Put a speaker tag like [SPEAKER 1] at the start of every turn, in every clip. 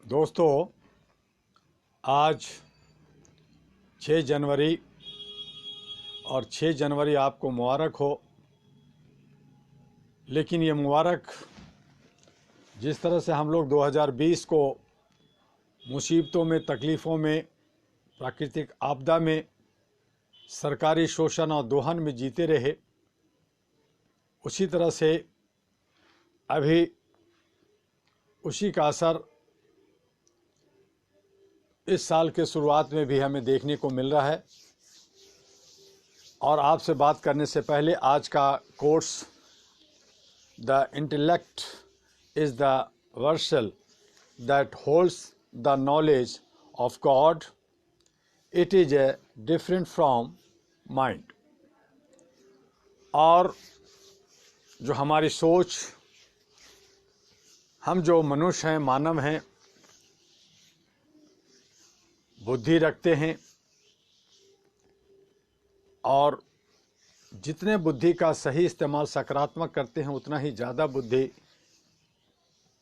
[SPEAKER 1] दोस्तों, आज 6 जनवरी और 6 जनवरी आपको मुबारक हो। लेकिन ये मुबारक जिस तरह से हम लोग 2020 को मुसीबतों में, तकलीफ़ों में, प्राकृतिक आपदा में, सरकारी शोषण और दोहन में जीते रहे, उसी तरह से अभी उसी का असर इस साल के शुरुआत में भी हमें देखने को मिल रहा है। और आपसे बात करने से पहले आज का course the intellect is the Vercel that holds the knowledge of God, it is a different from mind. और जो हमारी सोच, हम जो मनुष्य हैं, मानव हैं, बुद्धि रखते हैं और जितने बुद्धि का सही इस्तेमाल सकारात्मक करते हैं उतना ही ज़्यादा बुद्धि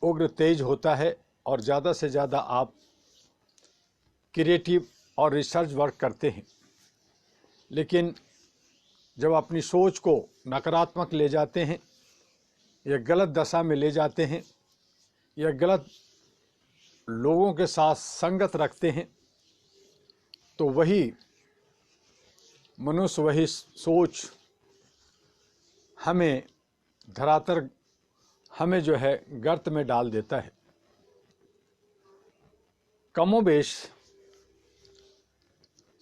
[SPEAKER 1] उग्र तेज होता है और ज़्यादा से ज़्यादा आप क्रिएटिव और रिसर्च वर्क करते हैं। लेकिन जब अपनी सोच को नकारात्मक ले जाते हैं या गलत दशा में ले जाते हैं या गलत लोगों के साथ संगत रखते हैं, तो वही मनुष्य, वही सोच हमें धरातल, हमें जो है गर्त में डाल देता है। कमोबेश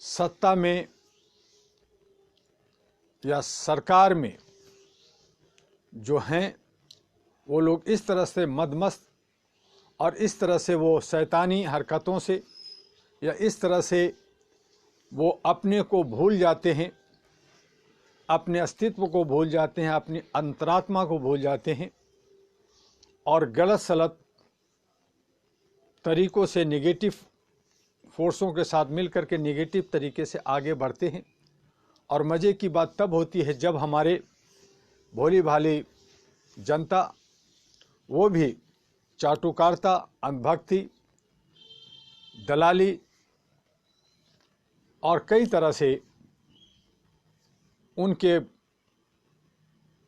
[SPEAKER 1] सत्ता में या सरकार में जो हैं वो लोग इस तरह से मदमस्त और इस तरह से वो शैतानी हरकतों से या इस तरह से वो अपने को भूल जाते हैं, अपने अस्तित्व को भूल जाते हैं, अपनी अंतरात्मा को भूल जाते हैं और गलत सलत तरीक़ों से नेगेटिव फोर्सों के साथ मिलकर के नेगेटिव तरीके से आगे बढ़ते हैं। और मज़े की बात तब होती है जब हमारे भोली भाली जनता, वो भी चाटुकारिता, अंधभक्ति, दलाली और कई तरह से उनके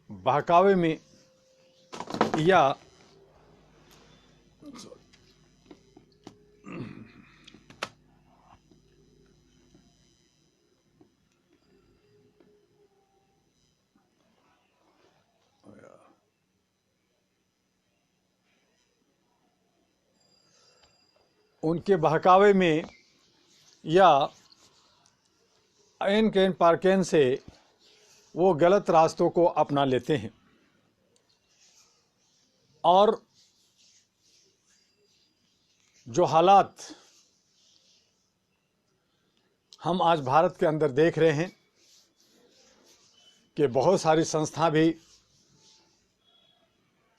[SPEAKER 1] बहकावे में या उनके बहकावे में या ऐन कैन पारकैन से वो गलत रास्तों को अपना लेते हैं। और जो हालात हम आज भारत के अंदर देख रहे हैं कि बहुत सारी संस्था भी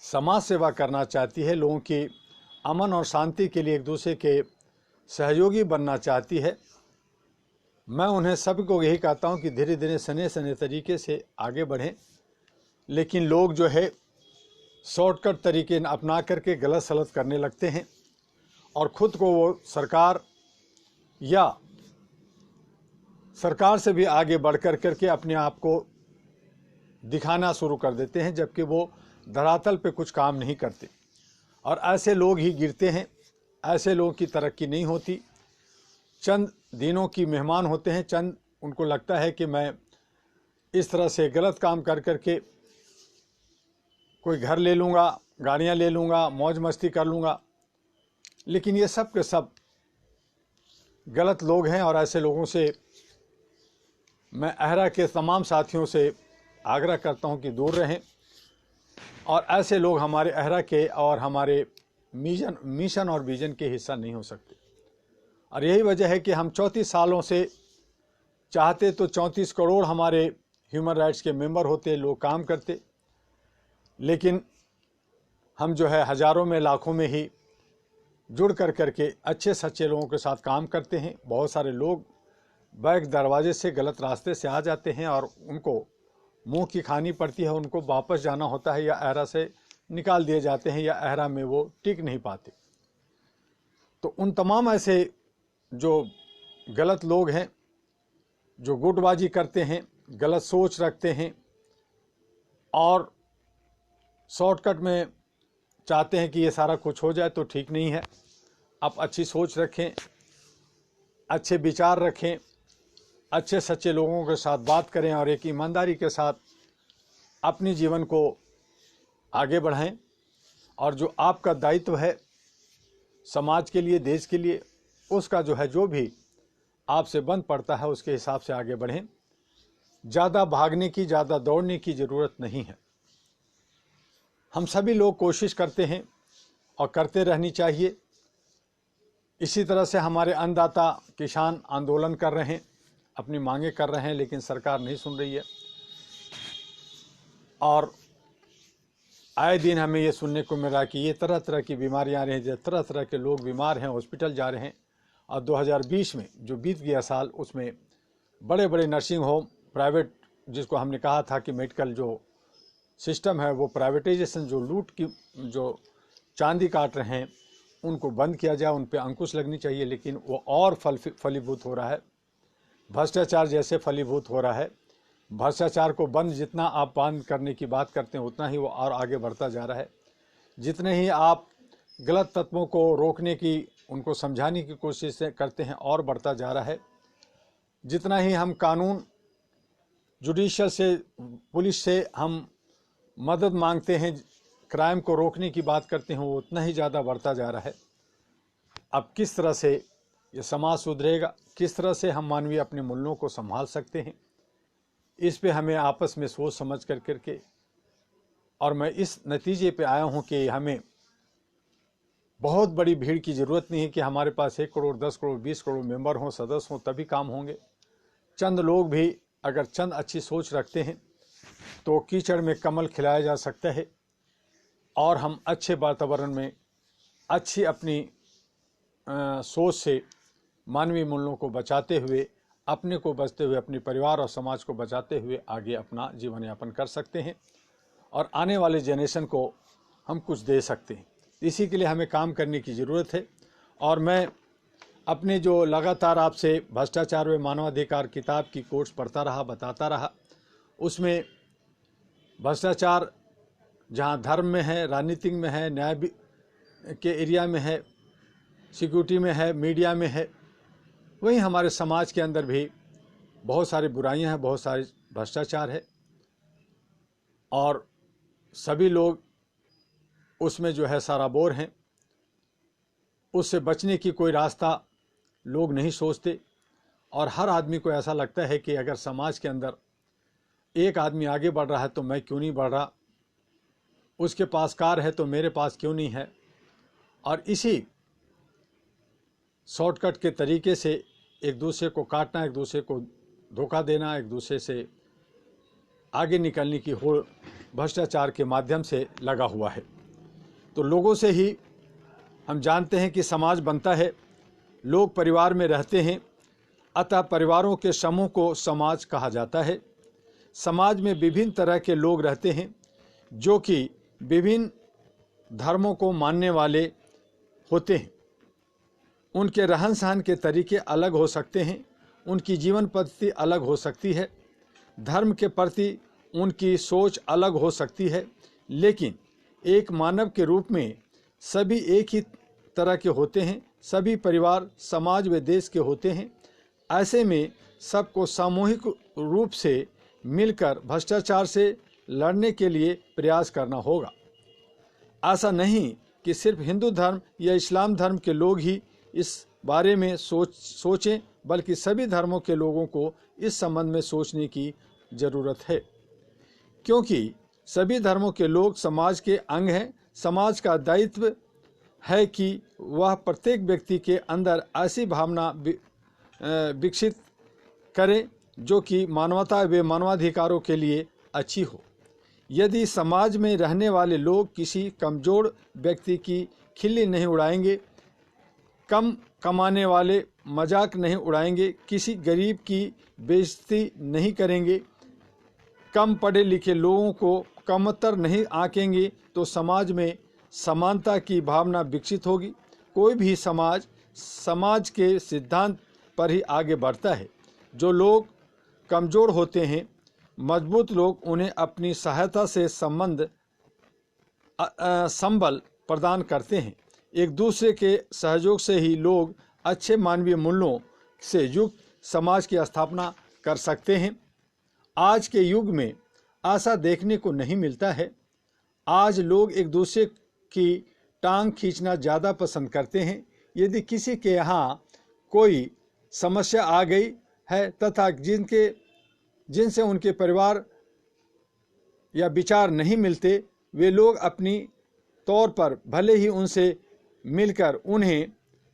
[SPEAKER 1] समाज सेवा करना चाहती है, लोगों की अमन और शांति के लिए एक दूसरे के सहयोगी बनना चाहती है। मैं उन्हें सबको यही कहता हूं कि धीरे धीरे सने सने तरीके से आगे बढ़ें। लेकिन लोग जो है शॉर्टकट तरीके अपना करके गलत सलत करने लगते हैं और ख़ुद को वो सरकार या सरकार से भी आगे बढ़ करके अपने आप को दिखाना शुरू कर देते हैं, जबकि वो धरातल पे कुछ काम नहीं करते। और ऐसे लोग ही गिरते हैं, ऐसे लोगों की तरक्की नहीं होती। चंद दिनों की मेहमान होते हैं, चंद उनको लगता है कि मैं इस तरह से गलत काम कर करके कोई घर ले लूँगा, गाड़ियाँ ले लूँगा, मौज मस्ती कर लूँगा। लेकिन ये सब के सब गलत लोग हैं और ऐसे लोगों से मैं अहरा के तमाम साथियों से आग्रह करता हूं कि दूर रहें। और ऐसे लोग हमारे अहरा के और हमारे मिशन और विजन के हिस्सा नहीं हो सकते। और यही वजह है कि हम 34 सालों से चाहते तो 34 करोड़ हमारे ह्यूमन राइट्स के मेंबर होते, लोग काम करते। लेकिन हम जो है हज़ारों में, लाखों में ही जुड़ करके अच्छे सच्चे लोगों के साथ काम करते हैं। बहुत सारे लोग बैक दरवाजे से गलत रास्ते से आ जाते हैं और उनको मुंह की खानी पड़ती है, उनको वापस जाना होता है या अहरा से निकाल दिए जाते हैं या अहरा में वो टिक नहीं पाते। तो उन तमाम ऐसे जो गलत लोग हैं, जो गुटबाजी करते हैं, गलत सोच रखते हैं और शॉर्टकट में चाहते हैं कि ये सारा कुछ हो जाए, तो ठीक नहीं है। आप अच्छी सोच रखें, अच्छे विचार रखें, अच्छे सच्चे लोगों के साथ बात करें और एक ईमानदारी के साथ अपने जीवन को आगे बढ़ाएं। और जो आपका दायित्व है समाज के लिए, देश के लिए, उसका जो भी आपसे बन पड़ता है उसके हिसाब से आगे बढ़ें। ज़्यादा भागने की, ज़्यादा दौड़ने की ज़रूरत नहीं है। हम सभी लोग कोशिश करते हैं और करते रहनी चाहिए। इसी तरह से हमारे अन्नदाता किसान आंदोलन कर रहे हैं, अपनी मांगे कर रहे हैं, लेकिन सरकार नहीं सुन रही है। और आए दिन हमें ये सुनने को मिल रहा है कि ये तरह तरह की बीमारियां आ रही हैं, तरह तरह के लोग बीमार हैं, हॉस्पिटल जा रहे हैं। और 2020 में जो बीत गया साल, उसमें बड़े बड़े नर्सिंग होम प्राइवेट, जिसको हमने कहा था कि मेडिकल जो सिस्टम है वो प्राइवेटाइजेशन, जो लूट की जो चांदी काट रहे हैं, उनको बंद किया जाए, उन पे अंकुश लगनी चाहिए। लेकिन वो और फलीभूत हो रहा है, भ्रष्टाचार जैसे फलीभूत हो रहा है। भ्रष्टाचार को बंद जितना आप बंद करने की बात करते हैं उतना ही वो और आगे बढ़ता जा रहा है। जितने ही आप गलत तत्वों को रोकने की, उनको समझाने की कोशिश करते हैं और बढ़ता जा रहा है। जितना ही हम कानून, जुडिशियल से, पुलिस से हम मदद मांगते हैं, क्राइम को रोकने की बात करते हैं, वो उतना ही ज़्यादा बढ़ता जा रहा है। अब किस तरह से ये समाज सुधरेगा, किस तरह से हम मानवीय अपने मूल्यों को संभाल सकते हैं, इस पे हमें आपस में सोच समझ करके, और मैं इस नतीजे पे आया हूँ कि हमें बहुत बड़ी भीड़ की ज़रूरत नहीं है कि हमारे पास 1 करोड़, 10 करोड़, 20 करोड़ मेंबर हों, सदस्य हों, तभी काम होंगे। चंद लोग भी अगर चंद अच्छी सोच रखते हैं तो कीचड़ में कमल खिलाया जा सकता है। और हम अच्छे वातावरण में, अच्छी अपनी सोच से मानवीय मूल्यों को बचाते हुए, अपने को बचते हुए, अपने परिवार और समाज को बचाते हुए आगे अपना जीवन यापन कर सकते हैं और आने वाले जनरेशन को हम कुछ दे सकते हैं। इसी के लिए हमें काम करने की ज़रूरत है। और मैं अपने जो लगातार आपसे भ्रष्टाचार व मानवाधिकार किताब की कोर्स पढ़ता रहा, बताता रहा, उसमें भ्रष्टाचार जहाँ धर्म में है, राजनीतिक में है, न्याय के एरिया में है, सिक्योरिटी में है, मीडिया में है, वहीं हमारे समाज के अंदर भी बहुत सारी बुराइयां हैं, बहुत सारे भ्रष्टाचार है। और सभी लोग उसमें सराबोर हैं। उससे बचने की कोई रास्ता लोग नहीं सोचते। और हर आदमी को ऐसा लगता है कि अगर समाज के अंदर एक आदमी आगे बढ़ रहा है तो मैं क्यों नहीं बढ़ रहा, उसके पास कार है तो मेरे पास क्यों नहीं है। और इसी शॉर्टकट के तरीके से एक दूसरे को काटना, एक दूसरे को धोखा देना, एक दूसरे से आगे निकलने की होड़ भ्रष्टाचार के माध्यम से लगा हुआ है। तो लोगों से ही हम जानते हैं कि समाज बनता है, लोग परिवार में रहते हैं, अतः परिवारों के समूह को समाज कहा जाता है। समाज में विभिन्न तरह के लोग रहते हैं जो कि विभिन्न धर्मों को मानने वाले होते हैं। उनके रहन सहन के तरीके अलग हो सकते हैं, उनकी जीवन पद्धति अलग हो सकती है, धर्म के प्रति उनकी सोच अलग हो सकती है, लेकिन एक मानव के रूप में सभी एक ही तरह के होते हैं। सभी परिवार, समाज व देश के होते हैं। ऐसे में सबको सामूहिक रूप से मिलकर भ्रष्टाचार से लड़ने के लिए प्रयास करना होगा। ऐसा नहीं कि सिर्फ हिंदू धर्म या इस्लाम धर्म के लोग ही इस बारे में सोचें, बल्कि सभी धर्मों के लोगों को इस संबंध में सोचने की ज़रूरत है, क्योंकि सभी धर्मों के लोग समाज के अंग हैं। समाज का दायित्व है कि वह प्रत्येक व्यक्ति के अंदर ऐसी भावना विकसित करे जो कि मानवता व मानवाधिकारों के लिए अच्छी हो। यदि समाज में रहने वाले लोग किसी कमज़ोर व्यक्ति की खिल्ली नहीं उड़ाएंगे, कम कमाने वाले मजाक नहीं उड़ाएंगे, किसी गरीब की बेइज्जती नहीं करेंगे, कम पढ़े लिखे लोगों को कमतर नहीं आंकेंगे, तो समाज में समानता की भावना विकसित होगी कोई भी समाज के सिद्धांत पर ही आगे बढ़ता है। जो लोग कमज़ोर होते हैं, मजबूत लोग उन्हें अपनी सहायता से संबल प्रदान करते हैं। एक दूसरे के सहयोग से ही लोग अच्छे मानवीय मूल्यों से युक्त समाज की स्थापना कर सकते हैं। आज के युग में ऐसा देखने को नहीं मिलता है। आज लोग एक दूसरे की टांग खींचना ज़्यादा पसंद करते हैं। यदि किसी के यहाँ कोई समस्या आ गई है तथा जिनसे उनके परिवार या विचार नहीं मिलते, वे लोग अपनी तौर पर भले ही उनसे मिलकर उन्हें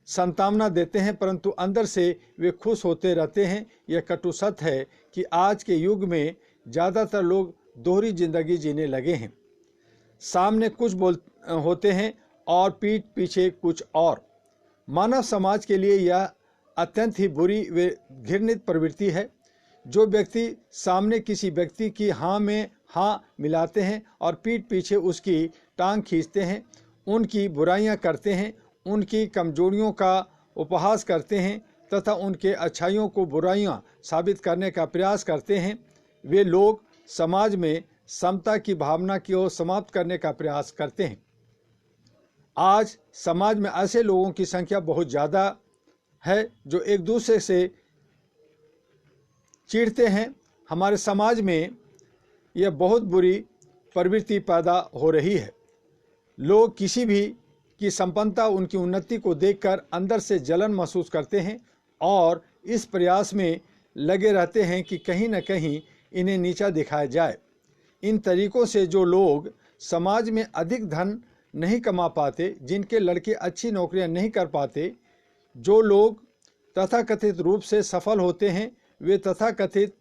[SPEAKER 1] सांत्वना देते हैं, परंतु अंदर से वे खुश होते रहते हैं। यह कटु सत्य है कि आज के युग में ज़्यादातर लोग दोहरी जिंदगी जीने लगे हैं। सामने कुछ होते हैं और पीठ पीछे कुछ और। मानव समाज के लिए यह अत्यंत ही बुरी व घृणित प्रवृत्ति है। जो व्यक्ति सामने किसी व्यक्ति की हाँ में हाँ मिलाते हैं और पीठ पीछे उसकी टांग खींचते हैं, उनकी बुराइयां करते हैं, उनकी कमजोरियों का उपहास करते हैं तथा उनके अच्छाइयों को बुराइयां साबित करने का प्रयास करते हैं, वे लोग समाज में समता की भावना को समाप्त करने का प्रयास करते हैं। आज समाज में ऐसे लोगों की संख्या बहुत ज़्यादा है जो एक दूसरे से चिढ़ते हैं। हमारे समाज में यह बहुत बुरी प्रवृत्ति पैदा हो रही है। लोग किसी भी की संपन्नता, उनकी उन्नति को देखकर अंदर से जलन महसूस करते हैं और इस प्रयास में लगे रहते हैं कि कहीं न कहीं इन्हें नीचा दिखाया जाए। इन तरीकों से जो लोग समाज में अधिक धन नहीं कमा पाते, जिनके लड़के अच्छी नौकरियां नहीं कर पाते, जो लोग तथाकथित रूप से सफल होते हैं, वे तथाकथित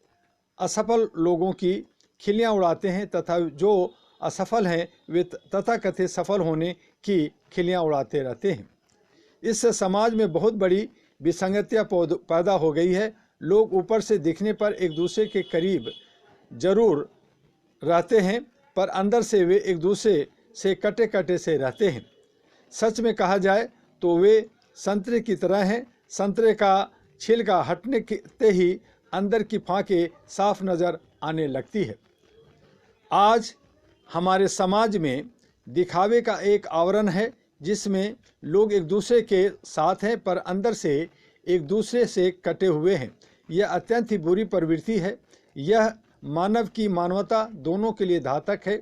[SPEAKER 1] असफल लोगों की खिल्लियां उड़ाते हैं तथा जो असफल हैं वे तथाकथित सफल होने की खिल्लियां उड़ाते रहते हैं। इससे समाज में बहुत बड़ी विसंगतियां पैदा हो गई है। लोग ऊपर से दिखने पर एक दूसरे के करीब जरूर रहते हैं, पर अंदर से वे एक दूसरे से कटे कटे से रहते हैं। सच में कहा जाए तो वे संतरे की तरह हैं। संतरे का छिलका हटने के ही अंदर की फांके साफ नज़र आने लगती है। आज हमारे समाज में दिखावे का एक आवरण है जिसमें लोग एक दूसरे के साथ हैं पर अंदर से एक दूसरे से कटे हुए हैं। यह अत्यंत ही बुरी प्रवृत्ति है। यह मानव की मानवता दोनों के लिए घातक है।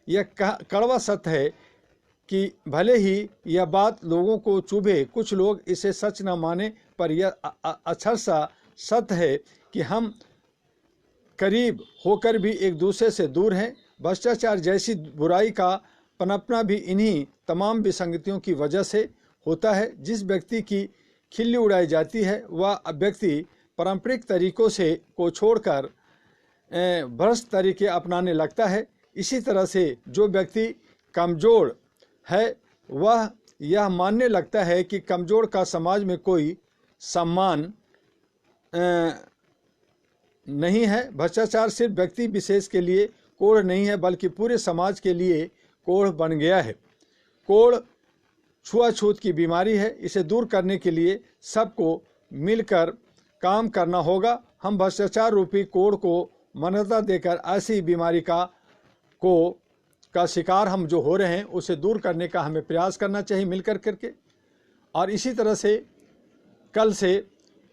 [SPEAKER 1] यह कड़वा सत्य है कि भले ही यह बात लोगों को चुभे, कुछ लोग इसे सच न माने, पर यह अक्षरशः सत्य है कि हम करीब होकर भी एक दूसरे से दूर हैं। भ्रष्टाचार जैसी बुराई का पनपना भी इन्हीं तमाम विसंगतियों की वजह से होता है। जिस व्यक्ति की खिल्ली उड़ाई जाती है वह व्यक्ति पारंपरिक तरीकों से को छोड़कर भ्रष्ट तरीके अपनाने लगता है। इसी तरह से जो व्यक्ति कमज़ोर है वह यह मानने लगता है कि कमज़ोर का समाज में कोई सम्मान नहीं है। भ्रष्टाचार सिर्फ व्यक्ति विशेष के लिए कोढ़ नहीं है बल्कि पूरे समाज के लिए कोढ़ बन गया है। कोढ़ छुआछूत की बीमारी है। इसे दूर करने के लिए सबको मिलकर काम करना होगा। हम भ्रष्टाचार रूपी कोढ़ को मान्यता देकर ऐसी बीमारी का शिकार हम जो हो रहे हैं उसे दूर करने का हमें प्रयास करना चाहिए मिलकर करके। और इसी तरह से कल से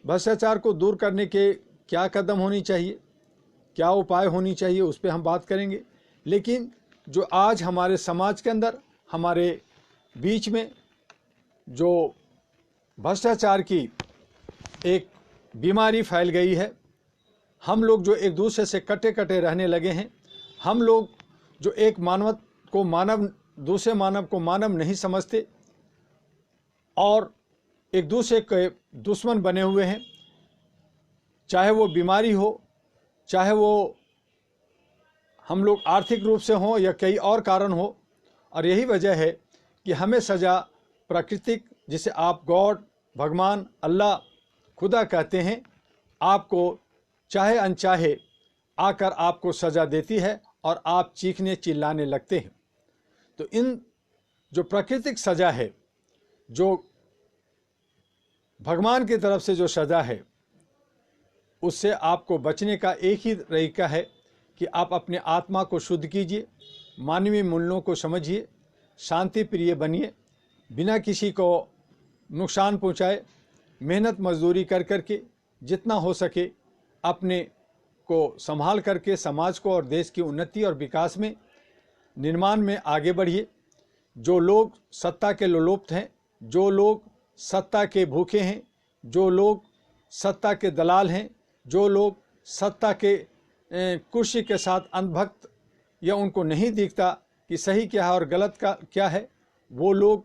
[SPEAKER 1] भ्रष्टाचार को दूर करने के क्या कदम होनी चाहिए, क्या उपाय होनी चाहिए, उस पर हम बात करेंगे। लेकिन जो आज हमारे समाज के अंदर, हमारे बीच में जो भ्रष्टाचार की एक बीमारी फैल गई है, हम लोग जो एक दूसरे से कटे कटे रहने लगे हैं, हम लोग जो एक मानव को मानव, दूसरे मानव को मानव नहीं समझते और एक दूसरे के दुश्मन बने हुए हैं, चाहे वो बीमारी हो, चाहे वो हम लोग आर्थिक रूप से हों या कई और कारण हो। और यही वजह है कि हमें सज़ा प्राकृतिक, जिसे आप गॉड, भगवान, अल्लाह, खुदा कहते हैं, आपको चाहे अनचाहे आकर आपको सज़ा देती है और आप चीखने चिल्लाने लगते हैं। तो इन जो प्राकृतिक सज़ा है, जो भगवान की तरफ से जो सज़ा है उससे आपको बचने का एक ही तरीका है कि आप अपने आत्मा को शुद्ध कीजिए, मानवीय मूल्यों को समझिए, शांति प्रिय बनिए, बिना किसी को नुकसान पहुंचाए मेहनत मजदूरी कर करके जितना हो सके अपने को संभाल करके समाज को और देश की उन्नति और विकास में निर्माण में आगे बढ़िए। जो लोग सत्ता के लोलुप्त हैं, जो लोग सत्ता के भूखे हैं, जो लोग सत्ता के दलाल हैं, जो लोग सत्ता के कुर्सी के साथ अंधभक्त या उनको नहीं दिखता कि सही क्या है और गलत का क्या है, वो लोग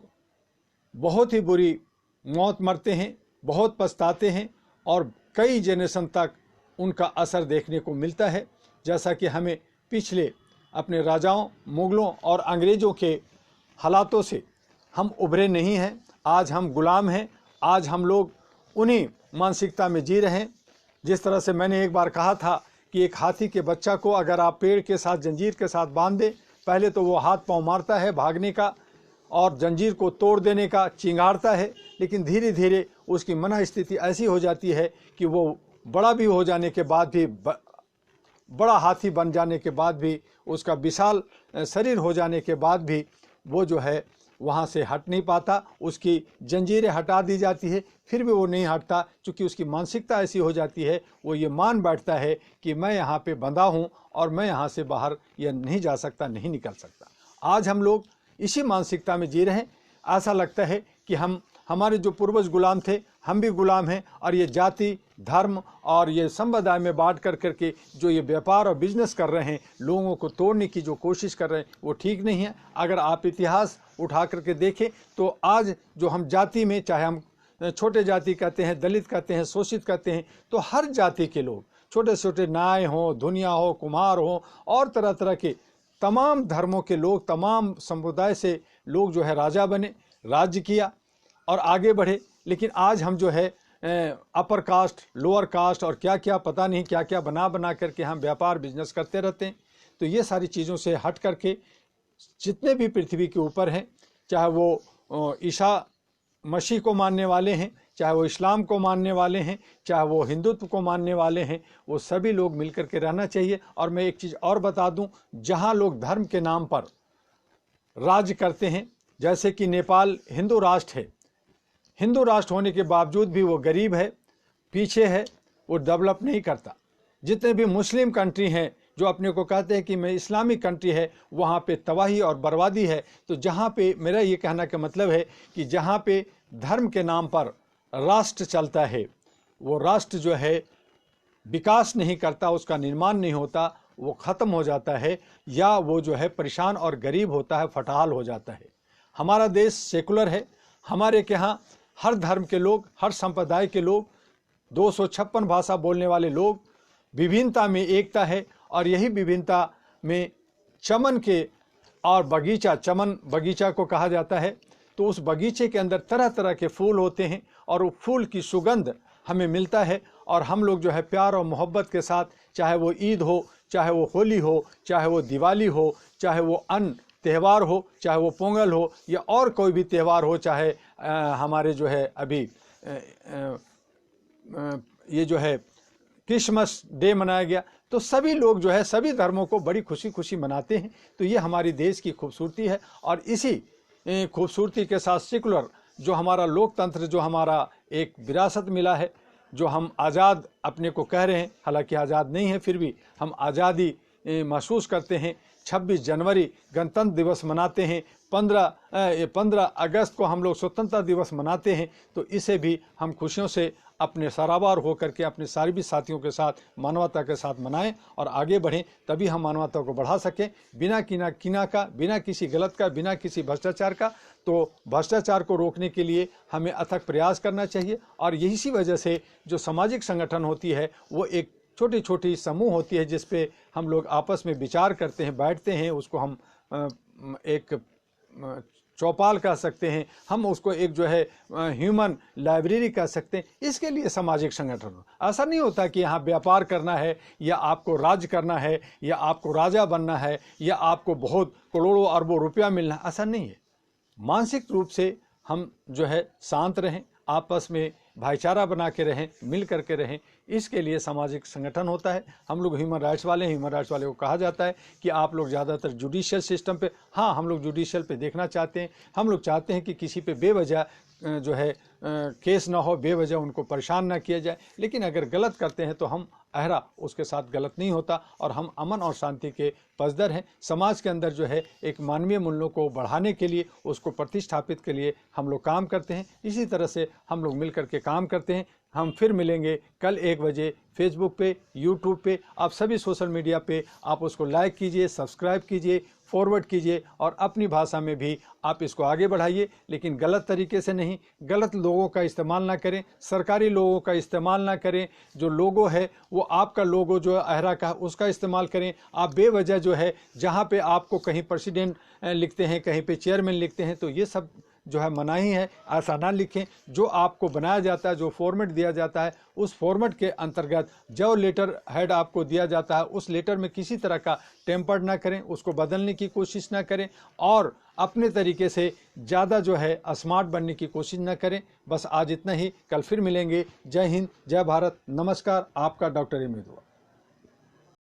[SPEAKER 1] बहुत ही बुरी मौत मरते हैं, बहुत पछताते हैं और कई जनरेशन तक उनका असर देखने को मिलता है। जैसा कि हमें पिछले अपने राजाओं, मुगलों और अंग्रेज़ों के हालातों से हम उभरे नहीं हैं, आज हम गुलाम हैं, आज हम लोग उन्हीं मानसिकता में जी रहे हैं। जिस तरह से मैंने एक बार कहा था कि एक हाथी के बच्चा को अगर आप पेड़ के साथ जंजीर के साथ बांध दें, पहले तो वो हाथ पांव मारता है भागने का और जंजीर को तोड़ देने का चिंगारता है, लेकिन धीरे धीरे उसकी मन स्थिति ऐसी हो जाती है कि वो बड़ा भी हो जाने के बाद भी, बड़ा हाथी बन जाने के बाद भी, उसका विशाल शरीर हो जाने के बाद भी वो जो है वहाँ से हट नहीं पाता। उसकी जंजीरें हटा दी जाती है, फिर भी वो नहीं हटता, क्योंकि उसकी मानसिकता ऐसी हो जाती है, वो ये मान बैठता है कि मैं यहाँ पे बंधा हूँ और मैं यहाँ से बाहर या नहीं जा सकता, नहीं निकल सकता। आज हम लोग इसी मानसिकता में जी रहे हैं। ऐसा लगता है कि हमारे जो पूर्वज गुलाम थे, हम भी गुलाम हैं और ये जाति, धर्म और ये संप्रदाय में बांट कर करके जो ये व्यापार और बिजनेस कर रहे हैं, लोगों को तोड़ने की जो कोशिश कर रहे हैं, वो ठीक नहीं है। अगर आप इतिहास उठा करके देखें तो आज जो हम जाति में, चाहे हम छोटे जाति कहते हैं, दलित कहते हैं, शोषित कहते हैं, तो हर जाति के लोग, छोटे छोटे नाय हों, धुनिया हो, कुम्हार हो और तरह तरह के तमाम धर्मों के लोग, तमाम समुदाय से लोग जो है राजा बने, राज्य किया और आगे बढ़े। लेकिन आज हम जो है अपर कास्ट, लोअर कास्ट और क्या क्या पता नहीं क्या क्या बना बना करके हम व्यापार बिजनेस करते रहते हैं। तो ये सारी चीज़ों से हट करके जितने भी पृथ्वी के ऊपर हैं, चाहे वो ईसा मसीह को मानने वाले हैं, चाहे वो इस्लाम को मानने वाले हैं, चाहे वो हिंदुत्व को मानने वाले हैं, वो सभी लोग मिलकर के रहना चाहिए। और मैं एक चीज़ और बता दूं, जहां लोग धर्म के नाम पर राज्य करते हैं, जैसे कि नेपाल हिंदू राष्ट्र है, हिंदू राष्ट्र होने के बावजूद भी वो गरीब है, पीछे है, वो डेवलप नहीं करता। जितने भी मुस्लिम कंट्री हैं जो अपने को कहते हैं कि मैं इस्लामिक कंट्री है, वहाँ पे तबाही और बर्बादी है। तो जहाँ पे, मेरा ये कहना का मतलब है कि जहाँ पे धर्म के नाम पर राष्ट्र चलता है, वो राष्ट्र जो है विकास नहीं करता, उसका निर्माण नहीं होता, वो ख़त्म हो जाता है, या वो जो है परेशान और गरीब होता है, फटहाल हो जाता है। हमारा देश सेकुलर है, हमारे के यहाँ हर धर्म के लोग, हर संप्रदाय के लोग, 256 भाषा बोलने वाले लोग, विभिन्नता में एकता है। और यही विभिन्नता में चमन के और बगीचा, चमन बगीचा को कहा जाता है। तो उस बगीचे के अंदर तरह तरह के फूल होते हैं और वो फूल की सुगंध हमें मिलता है और हम लोग जो है प्यार और मोहब्बत के साथ, चाहे वो ईद हो, चाहे वो होली हो, चाहे वो दिवाली हो, चाहे वो अन्य त्यौहार हो, चाहे वो पोंगल हो या और कोई भी त्यौहार हो, चाहे हमारे जो है अभी ये जो है क्रिसमस डे मनाया गया, तो सभी लोग जो है सभी धर्मों को बड़ी खुशी खुशी मनाते हैं। तो ये हमारी देश की खूबसूरती है। और इसी खूबसूरती के साथ सेकुलर जो हमारा लोकतंत्र, जो हमारा एक विरासत मिला है, जो हम आज़ाद अपने को कह रहे हैं, हालांकि आज़ाद नहीं है, फिर भी हम आज़ादी महसूस करते हैं। 26 जनवरी गणतंत्र दिवस मनाते हैं, 15 अगस्त को हम लोग स्वतंत्रता दिवस मनाते हैं। तो इसे भी हम खुशियों से अपने सराबार होकर के अपने सारे साथियों के साथ, मानवता के साथ मनाएं और आगे बढ़ें, तभी हम मानवता को बढ़ा सकें, बिना किना का, बिना किसी गलत का, बिना किसी भ्रष्टाचार का। तो भ्रष्टाचार को रोकने के लिए हमें अथक प्रयास करना चाहिए। और इसी वजह से जो सामाजिक संगठन होती है, वो एक छोटी छोटी समूह होती है जिस पे हम लोग आपस में विचार करते हैं, बैठते हैं, उसको हम एक चौपाल कह सकते हैं, हम उसको एक जो है ह्यूमन लाइब्रेरी कह सकते हैं। इसके लिए सामाजिक संगठन, ऐसा नहीं होता कि यहाँ व्यापार करना है या आपको राज्य करना है या आपको राजा बनना है या आपको बहुत करोड़ों अरबों रुपया मिलना, ऐसा नहीं है। मानसिक रूप से हम जो है शांत रहें, आपस में भाईचारा बना के रहें, मिल करके रहें। इसके लिए सामाजिक संगठन होता है। हम लोग ह्यूमन राइट्स वाले हैं, ह्यूमन राइट्स वाले को कहा जाता है कि आप लोग ज़्यादातर जुडिशियल सिस्टम पे, हाँ हम लोग जुडिशियल पे देखना चाहते हैं। हम लोग चाहते हैं कि किसी पे बेवजह जो है केस ना हो, बेवजह उनको परेशान ना किया जाए। लेकिन अगर गलत करते हैं तो हम अहरा उसके साथ गलत नहीं होता और हम अमन और शांति के पसदर हैं। समाज के अंदर जो है एक मानवीय मूल्यों को बढ़ाने के लिए, उसको प्रतिष्ठापित के लिए हम लोग काम करते हैं। इसी तरह से हम लोग मिल करके काम करते हैं। हम फिर मिलेंगे कल 1 बजे फेसबुक पे, यूट्यूब पे, आप सभी सोशल मीडिया पे आप उसको लाइक कीजिए, सब्सक्राइब कीजिए, फॉरवर्ड कीजिए और अपनी भाषा में भी आप इसको आगे बढ़ाइए। लेकिन गलत तरीके से नहीं, गलत लोगों का इस्तेमाल ना करें, सरकारी लोगों का इस्तेमाल ना करें। जो लोगो है वो आपका लोगो जो है अहरा का, उसका इस्तेमाल करें। आप बेवजह जो है जहाँ पे आपको कहीं प्रेसिडेंट लिखते हैं, कहीं पे चेयरमैन लिखते हैं, तो ये सब जो है मनाही है, ऐसा ना लिखें। जो आपको बनाया जाता है, जो फॉर्मेट दिया जाता है, उस फॉर्मेट के अंतर्गत जो लेटर हेड आपको दिया जाता है, उस लेटर में किसी तरह का टेम्पर्ड ना करें, उसको बदलने की कोशिश ना करें और अपने तरीके से ज़्यादा जो है स्मार्ट बनने की कोशिश ना करें। बस आज इतना ही, कल फिर मिलेंगे। जय हिंद, जय भारत, नमस्कार। आपका डॉक्टर एम.